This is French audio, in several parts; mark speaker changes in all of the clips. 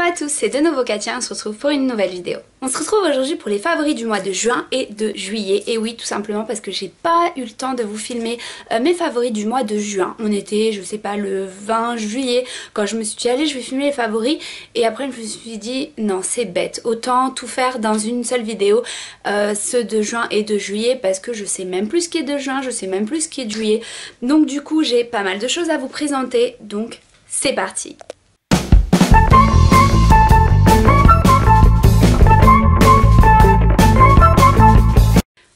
Speaker 1: à tous, c'est de nouveau Katia, on se retrouve pour une nouvelle vidéo. On se retrouve aujourd'hui pour les favoris du mois de juin et de juillet. Et oui, tout simplement parce que j'ai pas eu le temps de vous filmer mes favoris du mois de juin. On était, je sais pas, le 20 juillet quand je me suis dit allez, je vais filmer les favoris. Et après je me suis dit non, c'est bête, autant tout faire dans une seule vidéo, ceux de juin et de juillet, parce que je sais même plus ce qui est de juin, je sais même plus ce qui est de juillet. Donc du coup j'ai pas mal de choses à vous présenter, donc c'est parti.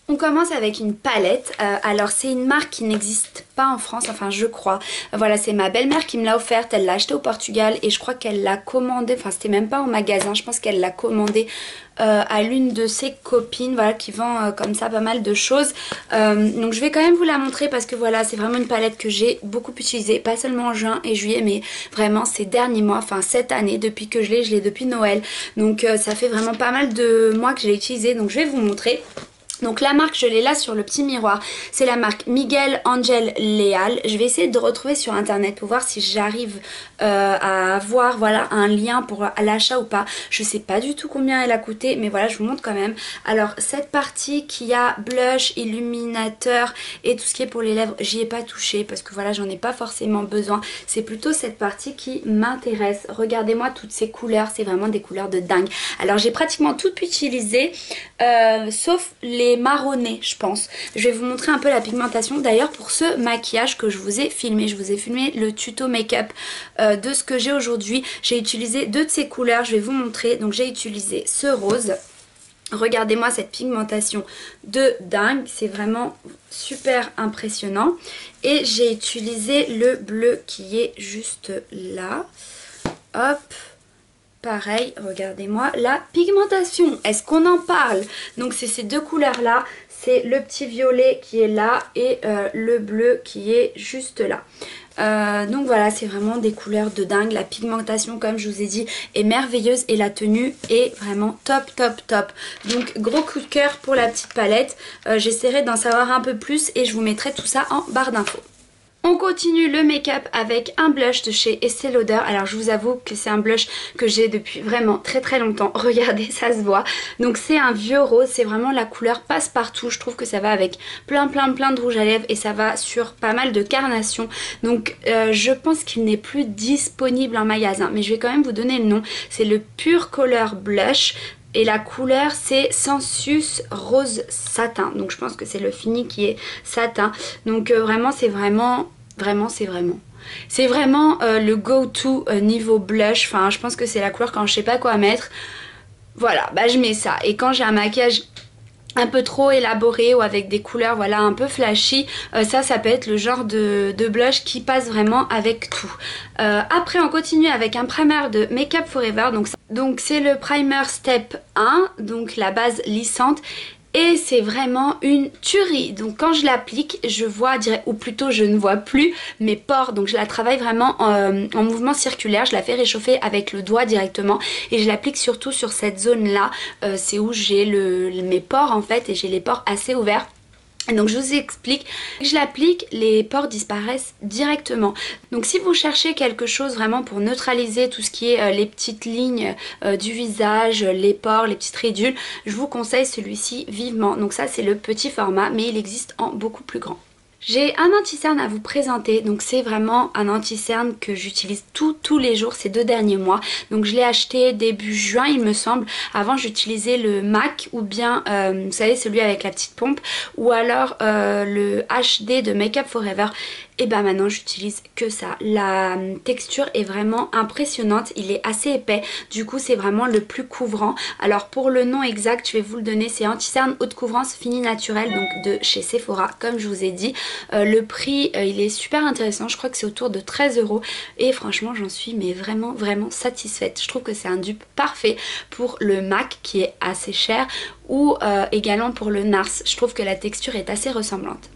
Speaker 1: On commence avec une palette, alors c'est une marque qui n'existe pas en France, enfin je crois. Voilà, c'est ma belle-mère qui me l'a offerte, elle l'a achetée au Portugal et je crois qu'elle l'a commandée, enfin c'était même pas en magasin, je pense qu'elle l'a commandée à l'une de ses copines, voilà, qui vend comme ça pas mal de choses. Donc je vais quand même vous la montrer parce que voilà, c'est vraiment une palette que j'ai beaucoup utilisée, pas seulement en juin et juillet, mais vraiment ces derniers mois, enfin cette année, depuis que je l'ai depuis Noël. Donc ça fait vraiment pas mal de mois que je l'ai utilisée, donc je vais vous montrer. Donc la marque, je l'ai là sur le petit miroir, c'est la marque Miguel Angel Leal. Je vais essayer de retrouver sur internet pour voir si j'arrive à avoir voilà, un lien pour l'achat ou pas. Je sais pas du tout combien elle a coûté, mais voilà, je vous montre quand même. Alors cette partie qui a blush, illuminateur et tout ce qui est pour les lèvres, j'y ai pas touché parce que voilà, j'en ai pas forcément besoin. C'est plutôt cette partie qui m'intéresse. Regardez-moi toutes ces couleurs, c'est vraiment des couleurs de dingue. Alors j'ai pratiquement tout utilisé, sauf les marronnés, je pense. Je vais vous montrer un peu la pigmentation. D'ailleurs, pour ce maquillage que je vous ai filmé, je vous ai filmé le tuto make-up de ce que j'ai aujourd'hui. J'ai utilisé deux de ces couleurs, je vais vous montrer. Donc j'ai utilisé ce rose. Regardez-moi cette pigmentation de dingue, c'est vraiment super impressionnant. Et j'ai utilisé le bleu qui est juste là. Hop. Pareil, regardez-moi la pigmentation. Est-ce qu'on en parle? Donc c'est ces deux couleurs là. C'est le petit violet qui est là et le bleu qui est juste là. Donc voilà, c'est vraiment des couleurs de dingue. La pigmentation, comme je vous ai dit, est merveilleuse et la tenue est vraiment top, top, top. Donc gros coup de cœur pour la petite palette. J'essaierai d'en savoir un peu plus et je vous mettrai tout ça en barre d'infos. On continue le make-up avec un blush de chez Estée Lauder. Alors je vous avoue que c'est un blush que j'ai depuis vraiment très très longtemps. Regardez, ça se voit. Donc c'est un vieux rose, c'est vraiment la couleur passe-partout. Je trouve que ça va avec plein de rouge à lèvres et ça va sur pas mal de carnations. Donc je pense qu'il n'est plus disponible en magasin, mais je vais quand même vous donner le nom. C'est le Pure Color Blush. Et la couleur c'est Sensus Rose Satin. Donc je pense que c'est le fini qui est satin. Donc vraiment c'est vraiment le go-to niveau blush. Enfin je pense que c'est la couleur quand je sais pas quoi mettre. Voilà, bah je mets ça. Et quand j'ai un maquillage un peu trop élaboré ou avec des couleurs voilà un peu flashy, ça peut être le genre de blush qui passe vraiment avec tout. Après on continue avec un primer de Make Up For Ever, donc c'est le primer step 1, donc la base lissante. Et c'est vraiment une tuerie. Donc quand je l'applique, je vois, ou plutôt je ne vois plus mes pores. Donc je la travaille vraiment en mouvement circulaire. Je la fais réchauffer avec le doigt directement. Et je l'applique surtout sur cette zone-là. C'est où j'ai mes pores en fait. Et j'ai les pores assez ouverts. Donc je vous explique, je l'applique, les pores disparaissent directement. Donc si vous cherchez quelque chose vraiment pour neutraliser tout ce qui est les petites lignes du visage, les pores, les petites ridules, je vous conseille celui-ci vivement. Donc ça c'est le petit format, mais il existe en beaucoup plus grand. J'ai un anti-cerne à vous présenter, donc c'est vraiment un anti-cerne que j'utilise tous les jours ces 2 derniers mois. Donc je l'ai acheté début juin il me semble. Avant j'utilisais le MAC ou bien vous savez celui avec la petite pompe ou alors le HD de Make Up For Ever. Et ben maintenant j'utilise que ça. La texture est vraiment impressionnante, il est assez épais, du coup c'est vraiment le plus couvrant. Alors pour le nom exact je vais vous le donner, c'est anti-cerne haute couvrance fini naturel, donc de chez Sephora comme je vous ai dit. Le prix il est super intéressant, je crois que c'est autour de 13 € et franchement j'en suis mais vraiment satisfaite. Je trouve que c'est un dupe parfait pour le MAC qui est assez cher ou également pour le NARS. Je trouve que la texture est assez ressemblante.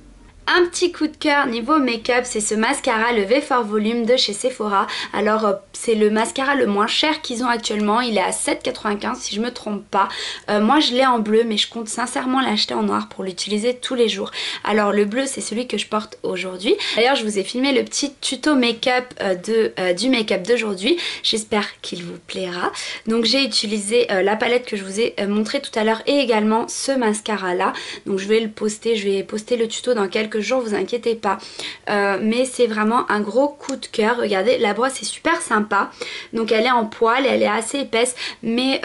Speaker 1: Un petit coup de cœur niveau make-up, c'est ce mascara le V4 Volume de chez Sephora. Alors c'est le mascara le moins cher qu'ils ont actuellement, il est à 7,95 si je me trompe pas. Moi je l'ai en bleu mais je compte sincèrement l'acheter en noir pour l'utiliser tous les jours. Alors le bleu c'est celui que je porte aujourd'hui. D'ailleurs je vous ai filmé le petit tuto make-up du make-up d'aujourd'hui, j'espère qu'il vous plaira. Donc j'ai utilisé la palette que je vous ai montré tout à l'heure et également ce mascara là. Donc je vais le poster, je vais poster le tuto dans quelques jours, vous inquiétez pas. Mais c'est vraiment un gros coup de cœur. Regardez, la brosse est super sympa. Donc elle est en poil, elle est assez épaisse. Mais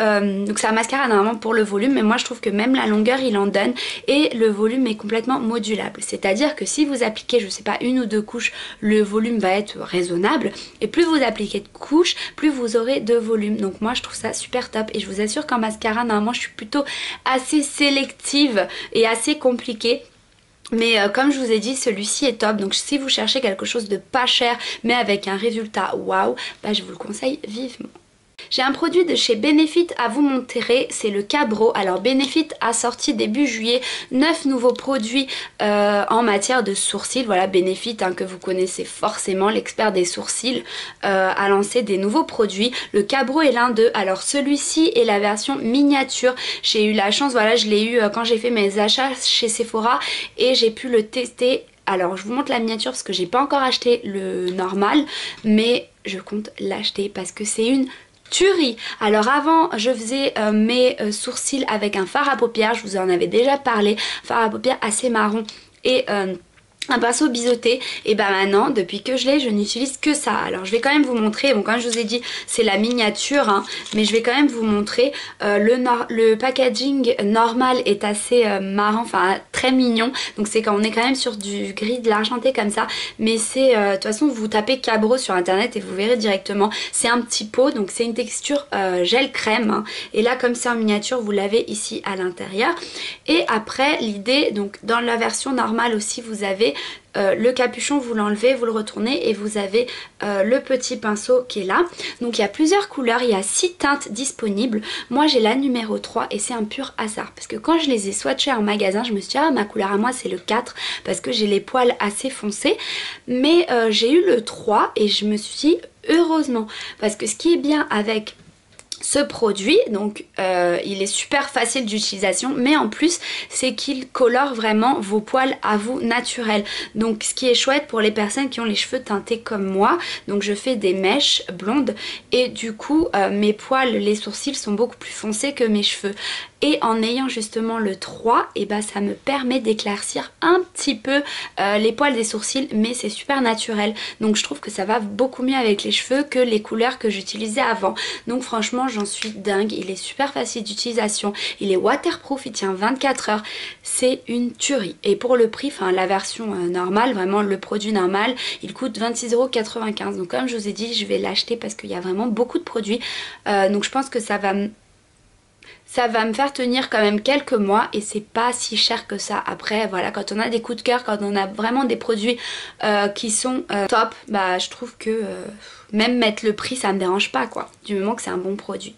Speaker 1: donc c'est un mascara normalement pour le volume. Mais moi je trouve que même la longueur il en donne. Et le volume est complètement modulable. C'est-à-dire que si vous appliquez, je sais pas, une ou deux couches, le volume va être raisonnable. Et plus vous appliquez de couches, plus vous aurez de volume. Donc moi je trouve ça super top. Et je vous assure qu'en mascara, normalement je suis plutôt assez sélective et assez compliquée. Mais comme je vous ai dit, celui-ci est top. Donc si vous cherchez quelque chose de pas cher mais avec un résultat waouh, bah, je vous le conseille vivement. J'ai un produit de chez Benefit à vous montrer, c'est le Cabro. Alors Benefit a sorti début juillet 9 nouveaux produits en matière de sourcils. Voilà, Benefit que vous connaissez forcément, l'expert des sourcils, a lancé des nouveaux produits. Le Cabro est l'un d'eux. Alors celui-ci est la version miniature. J'ai eu la chance, voilà, je l'ai eu quand j'ai fait mes achats chez Sephora et j'ai pu le tester. Alors je vous montre la miniature parce que j'ai pas encore acheté le normal, mais je compte l'acheter parce que c'est une tuerie. Alors avant je faisais mes sourcils avec un fard à paupières, je vous en avais déjà parlé, fard à paupières assez marron et un pinceau biseauté. Et bah maintenant depuis que je l'ai, je n'utilise que ça. Alors je vais quand même vous montrer, bon comme je vous ai dit c'est la miniature hein, mais je vais quand même vous montrer le packaging normal est assez marrant, enfin très mignon. Donc c'est quand on est quand même sur du gris de l'argenté comme ça, mais c'est de toute façon vous tapez Cabro sur internet et vous verrez directement. C'est un petit pot, donc c'est une texture gel crème hein. Et là comme c'est en miniature vous l'avez ici à l'intérieur. Et après l'idée, donc dans la version normale aussi vous avez le capuchon, vous l'enlevez, vous le retournez et vous avez le petit pinceau qui est là. Donc il y a plusieurs couleurs, il y a 6 teintes disponibles. Moi j'ai la numéro 3 et c'est un pur hasard parce que quand je les ai swatchées en magasin, je me suis dit ah ma couleur à moi c'est le 4 parce que j'ai les poils assez foncés. Mais j'ai eu le 3 et je me suis dit heureusement parce que ce qui est bien avec ce produit, donc il est super facile d'utilisation, mais en plus c'est qu'il colore vraiment vos poils à vous naturels. Donc ce qui est chouette pour les personnes qui ont les cheveux teintés comme moi, donc je fais des mèches blondes et du coup mes poils, les sourcils sont beaucoup plus foncés que mes cheveux. Et en ayant justement le 3, et bah ça me permet d'éclaircir un petit peu les poils des sourcils, mais c'est super naturel. Donc je trouve que ça va beaucoup mieux avec les cheveux que les couleurs que j'utilisais avant. Donc franchement j'en suis dingue, il est super facile d'utilisation, il est waterproof, il tient 24 heures, c'est une tuerie. Et pour le prix, enfin la version normale, vraiment le produit normal, il coûte 26,95 €. Donc comme je vous ai dit, je vais l'acheter parce qu'il y a vraiment beaucoup de produits. Donc je pense que ça va me faire tenir quand même quelques mois et c'est pas si cher que ça. Après voilà, quand on a des coups de cœur, quand on a vraiment des produits qui sont top, bah je trouve que même mettre le prix ça me dérange pas quoi, du moment que c'est un bon produit.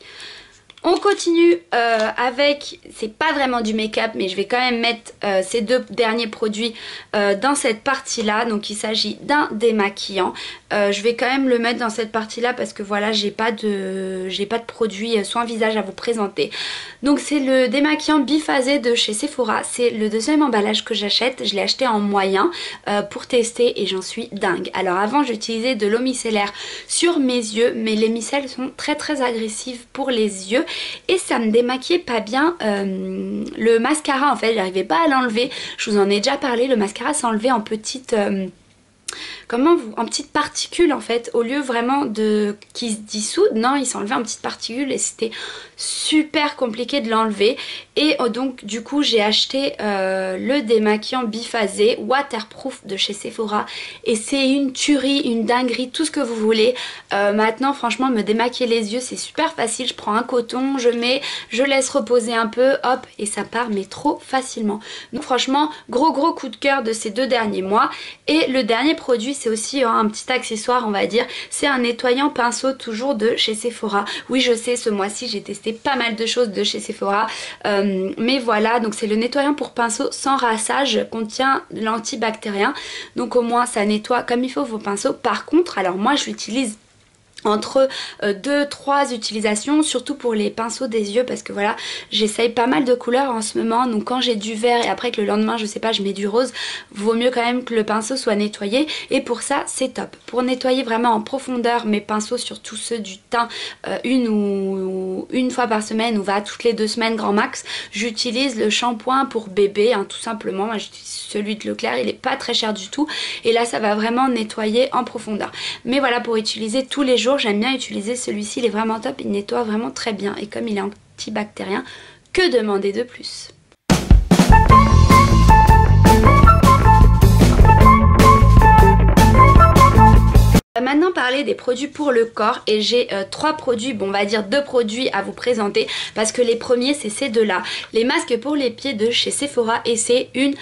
Speaker 1: On continue avec, c'est pas vraiment du make-up mais je vais quand même mettre ces deux derniers produits dans cette partie là. Donc il s'agit d'un démaquillant. Je vais quand même le mettre dans cette partie là parce que voilà j'ai pas de produit soin visage à vous présenter. Donc c'est le démaquillant biphasé de chez Sephora. C'est le deuxième emballage que j'achète. Je l'ai acheté en moyen pour tester et j'en suis dingue. Alors avant j'utilisais de l'eau micellaire sur mes yeux mais les micelles sont très très agressives pour les yeux et ça me démaquillait pas bien le mascara en fait, j'arrivais pas à l'enlever. Je vous en ai déjà parlé, le mascara s'enlevait en petites en petites particules en fait, au lieu vraiment de qui se dissoudent, non il s'enlevait en petites particules et c'était super compliqué de l'enlever. Et donc du coup j'ai acheté le démaquillant biphasé waterproof de chez Sephora et c'est une tuerie, une dinguerie, tout ce que vous voulez. Maintenant franchement me démaquiller les yeux c'est super facile, je prends un coton, je mets, je laisse reposer un peu, hop et ça part mais trop facilement. Donc franchement gros coup de cœur de ces 2 derniers mois. Et le dernier produit, c'est aussi un petit accessoire on va dire, c'est un nettoyant pinceau toujours de chez Sephora. Oui je sais, ce mois-ci j'ai testé pas mal de choses de chez Sephora, mais voilà, donc c'est le nettoyant pour pinceau sans rinçage, contient l'antibactérien, donc au moins ça nettoie comme il faut vos pinceaux. Par contre, alors moi je l'utilise entre 2-3 utilisations, surtout pour les pinceaux des yeux, parce que voilà, j'essaye pas mal de couleurs en ce moment, donc quand j'ai du vert et après que le lendemain je sais pas je mets du rose, vaut mieux quand même que le pinceau soit nettoyé, et pour ça c'est top. Pour nettoyer vraiment en profondeur mes pinceaux, surtout ceux du teint, une fois par semaine ou va toutes les 2 semaines grand max, j'utilise le shampoing pour bébé, tout simplement. Moi j'utilise celui de Leclerc, il est pas très cher du tout, et là ça va vraiment nettoyer en profondeur. Mais voilà, pour utiliser tous les jours, j'aime bien utiliser celui-ci, il est vraiment top, il nettoie vraiment très bien, et comme il est antibactérien, que demander de plus? Maintenant parler des produits pour le corps, et j'ai 3 produits, bon on va dire 2 produits à vous présenter, parce que les premiers c'est ces deux-là, les masques pour les pieds de chez Sephora, et c'est une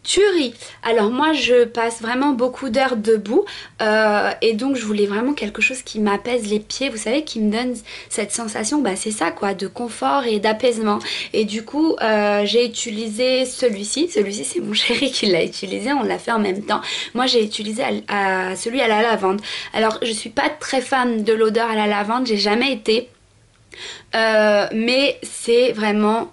Speaker 1: tuerie. Alors moi je passe vraiment beaucoup d'heures debout, et donc je voulais vraiment quelque chose qui m'apaise les pieds, vous savez, qui me donne cette sensation, bah c'est ça quoi, de confort et d'apaisement. Et du coup j'ai utilisé celui-ci c'est mon chéri qui l'a utilisé, on l'a fait en même temps. Moi j'ai utilisé celui à la lavande. Alors je suis pas très fan de l'odeur à la lavande, j'ai jamais été, mais c'est vraiment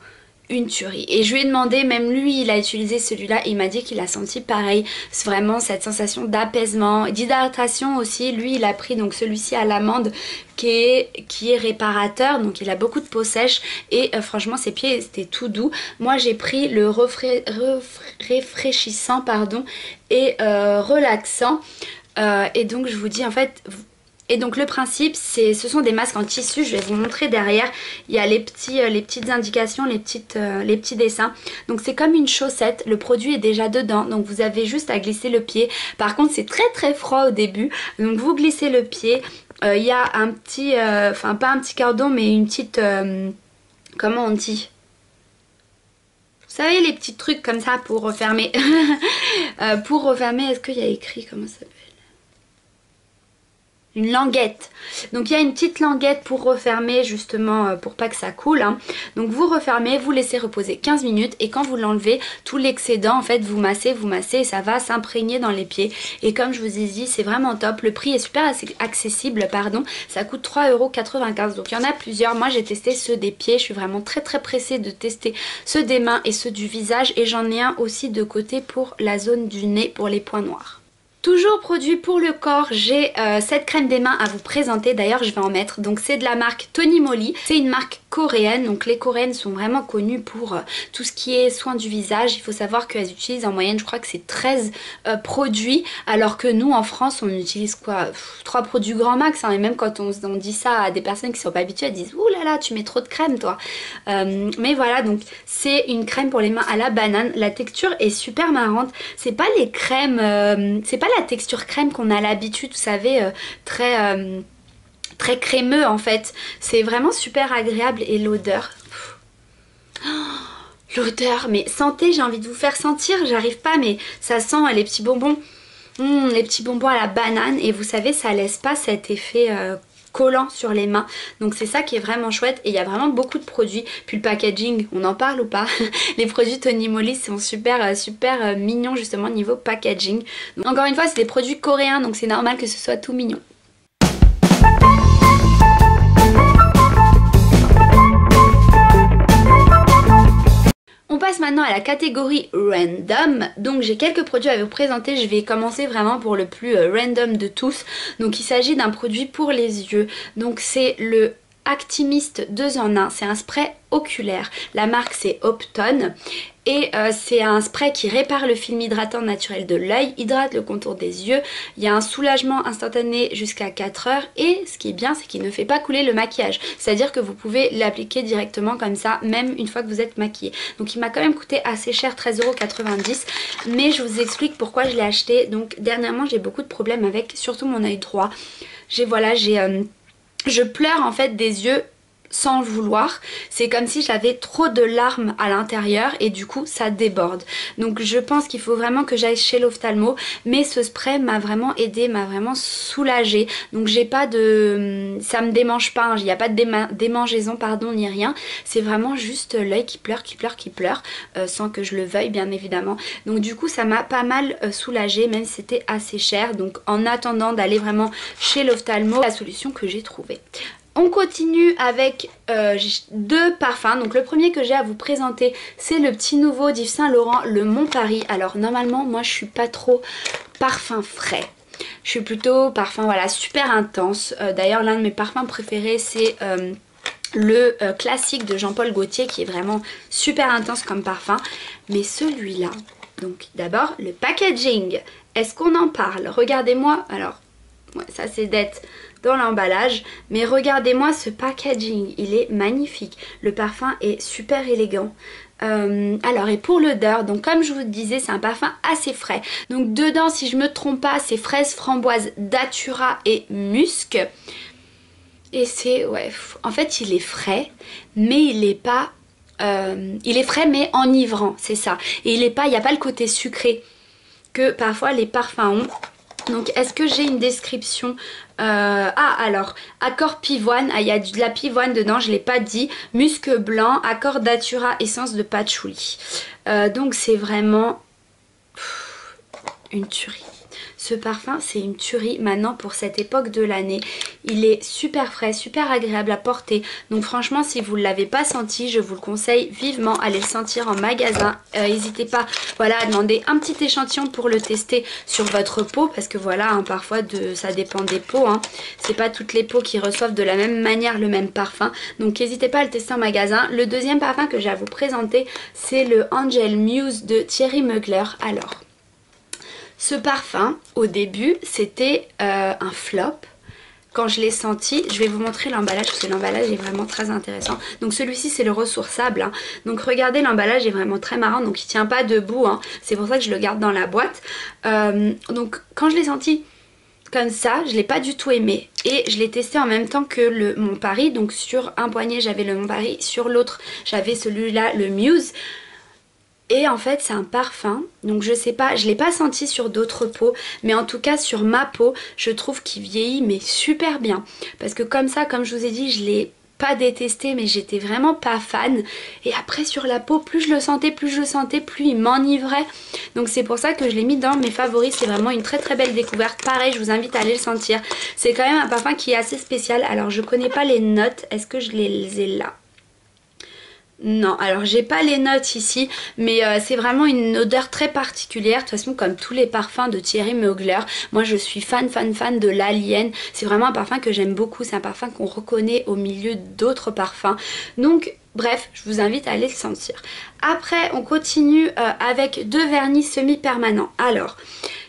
Speaker 1: une tuerie. Et je lui ai demandé, même lui il a utilisé celui-là, il m'a dit qu'il a senti pareil, c'est vraiment cette sensation d'apaisement, d'hydratation aussi. Lui il a pris donc celui-ci à l'amande qui est réparateur, donc il a beaucoup de peau sèche, et franchement ses pieds étaient tout doux. Moi j'ai pris le rafraîchissant pardon, et relaxant, et donc je vous dis en fait. Et donc le principe, ce sont des masques en tissu, je vais vous montrer derrière, il y a les petites indications, les petits dessins. Donc c'est comme une chaussette, le produit est déjà dedans, donc vous avez juste à glisser le pied. Par contre c'est très très froid au début, donc vous glissez le pied, il y a un petit, enfin pas un petit cordon mais une petite, comment on dit ? Vous savez les petits trucs comme ça pour refermer, pour refermer, est-ce qu'il y a écrit comment ça s'appelle ? Une languette. Donc il y a une petite languette pour refermer justement, pour pas que ça coule, hein. Donc vous refermez, vous laissez reposer 15 minutes, et quand vous l'enlevez, tout l'excédent en fait vous massez et ça va s'imprégner dans les pieds. Et comme je vous ai dit, c'est vraiment top. Le prix est super accessible, pardon, ça coûte 3,95 €. Donc il y en a plusieurs, moi j'ai testé ceux des pieds, je suis vraiment très pressée de tester ceux des mains et ceux du visage, et j'en ai un aussi de côté pour la zone du nez, pour les points noirs. Toujours produit pour le corps, j'ai cette crème des mains à vous présenter, d'ailleurs je vais en mettre, donc c'est de la marque Tony Moly, c'est une marque coréenne, donc les coréennes sont vraiment connues pour tout ce qui est soin du visage. Il faut savoir qu'elles utilisent en moyenne, je crois que c'est 13 produits, alors que nous en France on utilise quoi, 3 produits grand max, hein, et même quand on dit ça à des personnes qui sont pas habituées, elles disent ouh là là tu mets trop de crème toi, mais voilà, donc c'est une crème pour les mains à la banane, la texture est super marrante, c'est pas les crèmes, c'est pas la texture crème qu'on a l'habitude, vous savez, très crémeux en fait. C'est vraiment super agréable, et l'odeur, l'odeur, mais sentez, j'ai envie de vous faire sentir, j'arrive pas, mais ça sent les petits bonbons, les petits bonbons à la banane, et vous savez ça laisse pas cet effet collant sur les mains, donc c'est ça qui est vraiment chouette. Et il y a vraiment beaucoup de produits, puis le packaging, on en parle ou pas? Les produits Tony Moly sont super mignons justement niveau packaging. Donc, encore une fois c'est des produits coréens, donc c'est normal que ce soit tout mignon. On passe maintenant à la catégorie random, donc j'ai quelques produits à vous présenter. Je vais commencer vraiment pour le plus random de tous. Donc il s'agit d'un produit pour les yeux, donc c'est le Actimist 2 en 1, c'est un spray oculaire, la marque c'est Optone, et c'est un spray qui répare le film hydratant naturel de l'œil, hydrate le contour des yeux, il y a un soulagement instantané jusqu'à 4 heures, et ce qui est bien c'est qu'il ne fait pas couler le maquillage, c'est à dire que vous pouvez l'appliquer directement comme ça même une fois que vous êtes maquillé. Donc il m'a quand même coûté assez cher, 13,90 €, mais je vous explique pourquoi je l'ai acheté. Donc dernièrement j'ai beaucoup de problèmes avec surtout mon œil droit, je pleure en fait des yeux sans le vouloir. C'est comme si j'avais trop de larmes à l'intérieur et du coup ça déborde. Donc je pense qu'il faut vraiment que j'aille chez l'ophtalmo, mais ce spray m'a vraiment aidé, m'a vraiment soulagée. Donc j'ai pas de... ça me démange pas, hein. Il n'y a pas de démangeaison pardon ni rien. C'est vraiment juste l'œil qui pleure, sans que je le veuille bien évidemment. Donc du coup ça m'a pas mal soulagée, même si c'était assez cher. Donc en attendant d'aller vraiment chez l'ophtalmo, la solution que j'ai trouvée. On continue avec deux parfums. Donc le premier que j'ai à vous présenter, c'est le petit nouveau d'Yves Saint Laurent, le Mon Paris. Alors normalement moi je suis pas trop parfum frais. Je suis plutôt parfum voilà super intense. D'ailleurs l'un de mes parfums préférés c'est le classique de Jean-Paul Gaultier qui est vraiment super intense comme parfum. Mais celui-là, donc d'abord le packaging. Est-ce qu'on en parle? Regardez-moi, alors ouais, ça c'est d'être dans l'emballage, mais regardez-moi ce packaging, il est magnifique. Le parfum est super élégant. Alors et pour l'odeur, donc comme je vous disais c'est un parfum assez frais. Donc dedans si je me trompe pas c'est fraise, framboise, datura et musc. Et c'est ouais, en fait il est frais mais il est pas... il est frais mais enivrant, c'est ça. Et il n'y a pas le côté sucré que parfois les parfums ont. Donc est-ce que j'ai une description ah alors, accord pivoine, il y a de la pivoine dedans, je ne l'ai pas dit. Musc blanc, accord datura, essence de patchouli. Donc c'est vraiment une tuerie. Ce parfum c'est une tuerie maintenant pour cette époque de l'année. Il est super frais, super agréable à porter. Donc franchement si vous ne l'avez pas senti, je vous le conseille vivement. Allez le sentir en magasin. N'hésitez pas voilà, à demander un petit échantillon pour le tester sur votre peau. Parce que voilà, hein, parfois ça dépend des peaux. Hein. C'est pas toutes les peaux qui reçoivent de la même manière le même parfum. Donc n'hésitez pas à le tester en magasin. Le deuxième parfum que j'ai à vous présenter c'est le Angel Muse de Thierry Mugler. Alors... ce parfum, au début, c'était un flop. Quand je l'ai senti, je vais vous montrer l'emballage parce que l'emballage est vraiment très intéressant. Donc celui-ci c'est le ressourçable. Hein. Donc regardez, l'emballage est vraiment très marrant. Donc il tient pas debout. Hein. C'est pour ça que je le garde dans la boîte. Donc quand je l'ai senti comme ça, je l'ai pas du tout aimé. Et je l'ai testé en même temps que le Mon Paris. Donc sur un poignet j'avais le Mon Paris, sur l'autre j'avais celui-là, le Muse. Et en fait c'est un parfum, donc je sais pas, je l'ai pas senti sur d'autres peaux, mais en tout cas sur ma peau, je trouve qu'il vieillit mais super bien. Parce que comme ça, comme je vous ai dit, je l'ai pas détesté mais j'étais vraiment pas fan. Et après sur la peau, plus je le sentais, plus il m'enivrait. Donc c'est pour ça que je l'ai mis dans mes favoris, c'est vraiment une très très belle découverte. Pareil, je vous invite à aller le sentir. C'est quand même un parfum qui est assez spécial. Alors je connais pas les notes, est-ce que je les ai là ? Non, alors j'ai pas les notes ici, mais c'est vraiment une odeur très particulière. De toute façon, comme tous les parfums de Thierry Mugler, moi je suis fan de l'Alien. C'est vraiment un parfum que j'aime beaucoup, c'est un parfum qu'on reconnaît au milieu d'autres parfums. Donc bref, je vous invite à aller le sentir. Après, on continue avec deux vernis semi-permanents. Alors...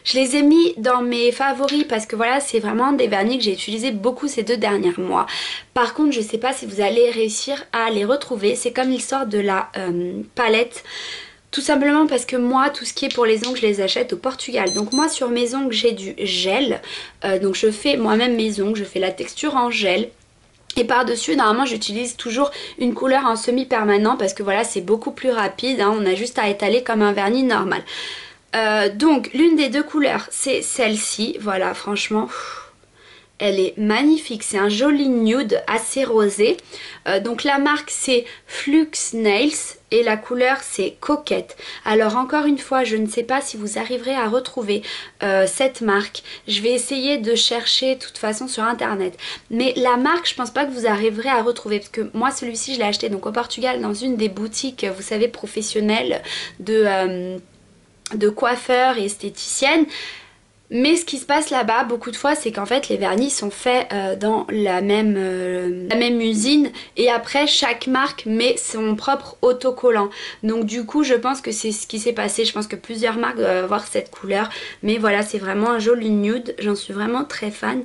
Speaker 1: je les ai mis dans mes favoris parce que voilà, c'est vraiment des vernis que j'ai utilisé beaucoup ces 2 derniers mois. Par contre, je sais pas si vous allez réussir à les retrouver. C'est comme ils sortent de la palette. Tout simplement parce que moi, tout ce qui est pour les ongles, je les achète au Portugal. Donc moi, sur mes ongles, j'ai du gel. Donc je fais moi-même mes ongles, je fais la texture en gel. Et par-dessus, normalement, j'utilise toujours une couleur en semi-permanent parce que voilà, c'est beaucoup plus rapide. Hein, on a juste à étaler comme un vernis normal. Donc l'une des deux couleurs c'est celle-ci, voilà franchement elle est magnifique, c'est un joli nude assez rosé. Donc la marque c'est Flux Nails et la couleur c'est Coquette. Alors encore une fois je ne sais pas si vous arriverez à retrouver cette marque. Je vais essayer de chercher de toute façon sur internet. Mais la marque je pense pas que vous arriverez à retrouver parce que moi celui-ci je l'ai acheté donc au Portugal dans une des boutiques vous savez professionnelles de coiffeurs et esthéticiennes. Mais ce qui se passe là-bas beaucoup de fois c'est qu'en fait les vernis sont faits dans la même usine et après chaque marque met son propre autocollant. Donc du coup je pense que c'est ce qui s'est passé. Je pense que plusieurs marques doivent avoir cette couleur. Mais voilà, c'est vraiment un joli nude, j'en suis vraiment très fan.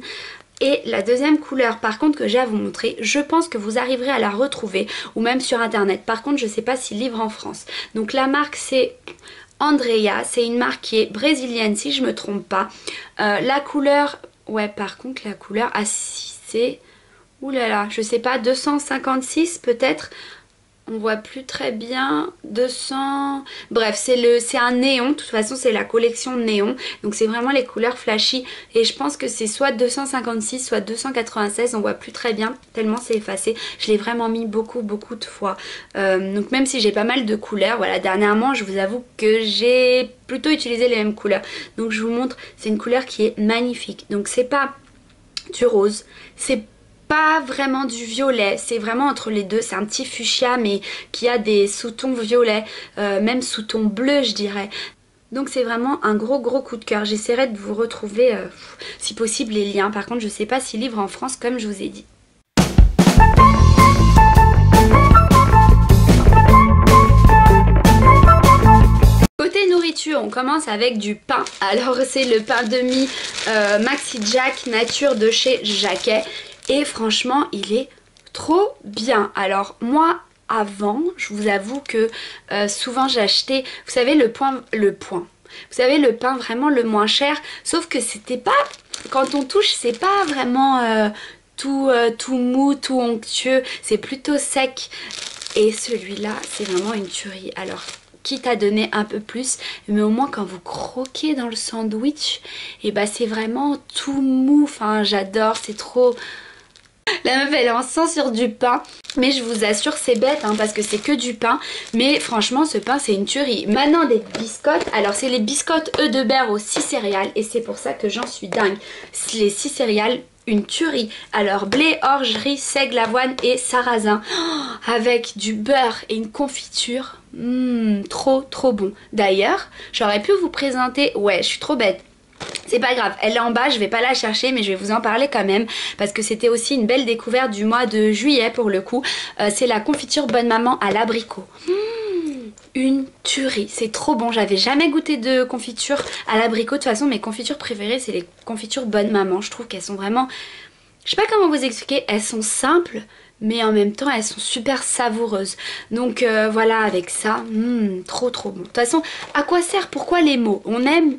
Speaker 1: Et la deuxième couleur par contre que j'ai à vous montrer, je pense que vous arriverez à la retrouver ou même sur internet. Par contre je sais pas s'il livre en France. Donc la marque c'est Andrea, c'est une marque qui est brésilienne si je me trompe pas. La couleur, ouais par contre la couleur, ah si c'est... Ouh là là, je sais pas, 256 peut-être. On voit plus très bien. 200... Bref, c'est un néon. De toute façon, c'est la collection néon. Donc c'est vraiment les couleurs flashy. Et je pense que c'est soit 256, soit 296. On voit plus très bien, tellement c'est effacé. Je l'ai vraiment mis beaucoup de fois. Donc même si j'ai pas mal de couleurs, voilà, dernièrement, je vous avoue que j'ai plutôt utilisé les mêmes couleurs. Donc je vous montre, c'est une couleur qui est magnifique. Donc c'est pas du rose, c'est pas vraiment du violet, c'est vraiment entre les deux, c'est un petit fuchsia mais qui a des sous-tons violets, même sous-tons bleus je dirais. Donc c'est vraiment un gros coup de cœur. J'essaierai de vous retrouver si possible les liens, par contre je sais pas s'il livre en France comme je vous ai dit. Côté nourriture, on commence avec du pain. Alors c'est le pain de mie Maxi Jack nature de chez Jacquet. Et franchement, il est trop bien. Alors moi, avant, je vous avoue que souvent j'achetais, vous savez, vous savez, le pain vraiment le moins cher. Sauf que c'était pas, quand on touche, c'est pas vraiment tout mou, tout onctueux. C'est plutôt sec. Et celui-là, c'est vraiment une tuerie. Alors, quitte à donner un peu plus, mais au moins quand vous croquez dans le sandwich, et bah c'est vraiment tout mou. Enfin, j'adore, c'est trop... La meuf elle est en sang sur du pain. Mais je vous assure c'est bête hein, parce que c'est que du pain. Mais franchement ce pain c'est une tuerie. Maintenant des biscottes. Alors c'est les biscottes œufs de beurre aux 6 céréales. Et c'est pour ça que j'en suis dingue. Les 6 céréales, une tuerie. Alors blé, orge, riz, seigle, avoine et sarrasin. Oh, avec du beurre et une confiture. Trop bon. D'ailleurs j'aurais pu vous présenter... Ouais je suis trop bête. C'est pas grave, elle est en bas, je vais pas la chercher mais je vais vous en parler quand même parce que c'était aussi une belle découverte du mois de juillet pour le coup. C'est la confiture Bonne Maman à l'abricot. Une tuerie, c'est trop bon, j'avais jamais goûté de confiture à l'abricot. De toute façon mes confitures préférées c'est les confitures Bonne Maman. Je trouve qu'elles sont vraiment, je sais pas comment vous expliquer, elles sont simples mais en même temps elles sont super savoureuses. Donc voilà, avec ça, trop bon. De toute façon, à quoi sert, pourquoi les mots? On aime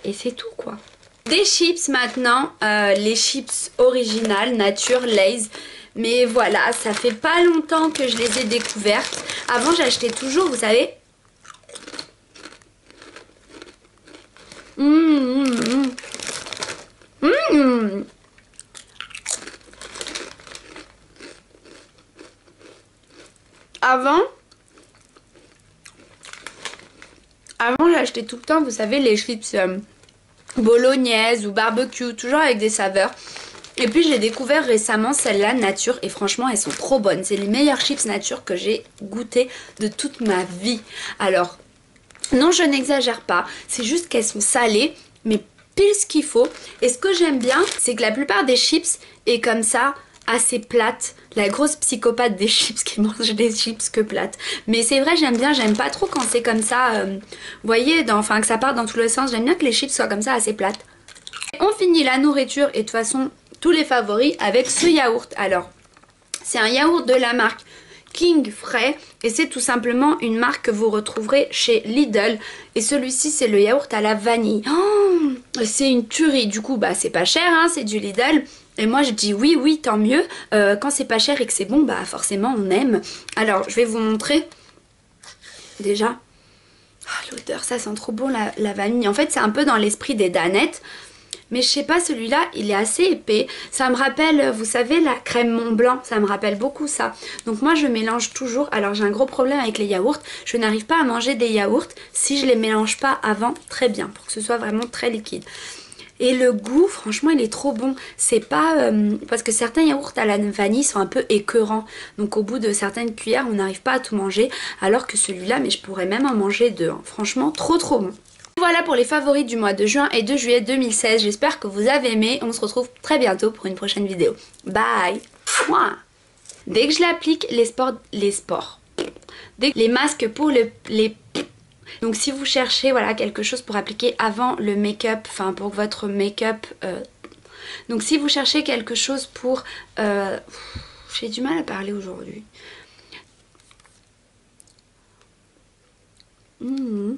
Speaker 1: et c'est tout quoi. Des chips maintenant, les chips originales, nature, Lay's. Mais voilà, ça fait pas longtemps que je les ai découvertes. Avant j'achetais toujours, vous savez. Avant j'achetais tout le temps, vous savez, les chips bolognaise ou barbecue, toujours avec des saveurs. Et puis j'ai découvert récemment celle-là nature et franchement elles sont trop bonnes. C'est les meilleures chips nature que j'ai goûté de toute ma vie. Alors non, je n'exagère pas, c'est juste qu'elles sont salées mais pile ce qu'il faut. Et ce que j'aime bien c'est que la plupart des chips est comme ça, assez plate. La grosse psychopathe des chips qui mange des chips que plates. Mais c'est vrai, j'aime bien, j'aime pas trop quand c'est comme ça, vous voyez, enfin que ça part dans tous les sens. J'aime bien que les chips soient comme ça, assez plates. On finit la nourriture et de toute façon tous les favoris avec ce yaourt. Alors, c'est un yaourt de la marque King Frais et c'est tout simplement une marque que vous retrouverez chez Lidl. Et celui-ci c'est le yaourt à la vanille. Oh, c'est une tuerie, du coup bah c'est pas cher hein, c'est du Lidl. Et moi je dis oui tant mieux, quand c'est pas cher et que c'est bon bah forcément on aime. Alors je vais vous montrer déjà. Oh, l'odeur, ça sent trop bon la vanille. En fait c'est un peu dans l'esprit des danettes. Mais je sais pas, celui-là, il est assez épais. Ça me rappelle, vous savez, la crème Mont Blanc. Ça me rappelle beaucoup ça. Donc moi, je mélange toujours. Alors, j'ai un gros problème avec les yaourts. Je n'arrive pas à manger des yaourts si je les mélange pas avant très bien. Pour que ce soit vraiment très liquide. Et le goût, franchement, il est trop bon. C'est pas... parce que certains yaourts à la vanille sont un peu écœurants. Donc au bout de certaines cuillères, on n'arrive pas à tout manger. Alors que celui-là, mais je pourrais même en manger deux. Hein. Franchement, trop bon. Voilà pour les favoris du mois de juin et de juillet 2016. J'espère que vous avez aimé. On se retrouve très bientôt pour une prochaine vidéo. Bye. Dès que je l'applique, les masques pour les... Donc si vous cherchez voilà, quelque chose pour appliquer avant le make-up, enfin pour votre make-up... Donc si vous cherchez quelque chose pour... J'ai du mal à parler aujourd'hui. Mmh.